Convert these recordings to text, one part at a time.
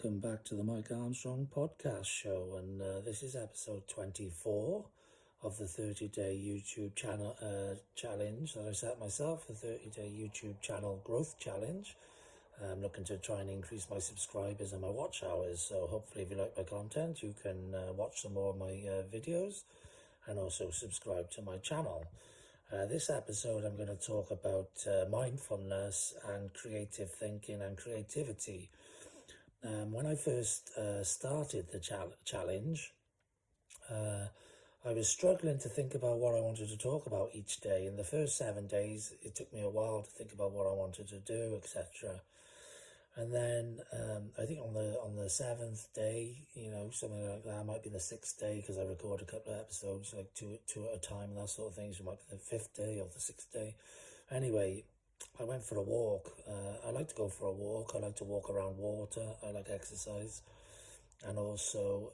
welcome back to the Mike Armstrong podcast show, and this is episode 24 of the 30-day YouTube channel challenge that I set myself, the 30-day YouTube channel growth challenge. I'm looking to try and increase my subscribers and my watch hours, so hopefully if you like my content you can watch some more of my videos and also subscribe to my channel. This episode I'm going to talk about mindfulness and creative thinking and creativity. When I first started the challenge, I was struggling to think about what I wanted to talk about each day. In the first 7 days, it took me a while to think about what I wanted to do, etc. And then I think on the 7th day, something like that, might be the 6th day because I record a couple of episodes, like two at a time and that sort of thing. So it might be the 5th day or the 6th day. Anyway, I went for a walk. I like to go for a walk. I like to walk around water. I like exercise. And also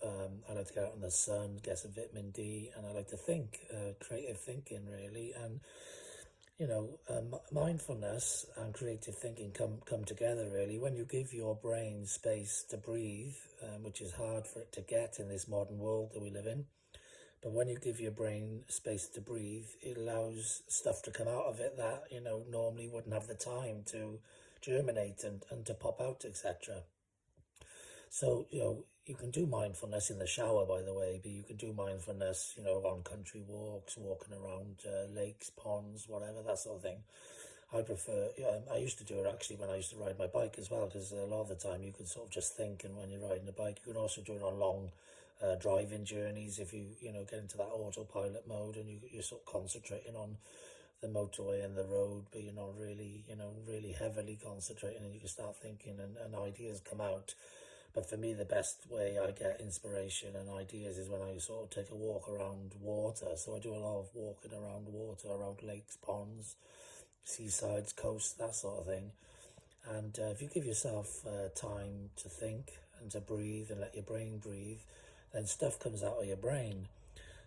I like to get out in the sun, get some vitamin D, and I like to think, creative thinking really. And mindfulness and creative thinking come together really when you give your brain space to breathe, which is hard for it to get in this modern world that we live in. But when you give your brain space to breathe, it allows stuff to come out of it that normally wouldn't have the time to germinate and to pop out, etc. So you can do mindfulness in the shower, by the way, but you can do mindfulness on country walks, walking around lakes, ponds, whatever, that sort of thing. I prefer, I used to do it actually when I used to ride my bike as well, because a lot of the time you can sort of just think, and when you're riding a bike, you can also do it on long driving journeys if you get into that autopilot mode and you're sort of concentrating on the motorway and the road, but you're not really, really heavily concentrating, and you can start thinking and ideas come out. But for me, the best way I get inspiration and ideas is when I sort of take a walk around water. So I do a lot of walking around water, around lakes, ponds, seasides, coasts, that sort of thing. And if you give yourself time to think and to breathe and let your brain breathe, then stuff comes out of your brain.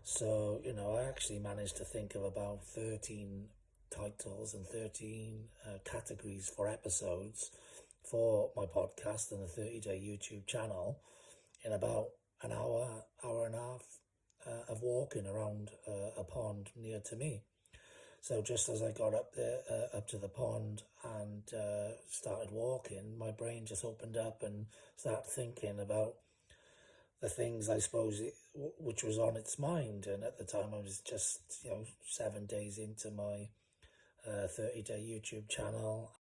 So, I actually managed to think of about 13 titles and 13 categories for episodes for my podcast and the 30-day YouTube channel in about an hour and a half of walking around a pond near to me. So just as I got up there, up to the pond and started walking, my brain just opened up and started thinking about the things, I suppose, which was on its mind. And at the time I was just, 7 days into my 30-day YouTube channel,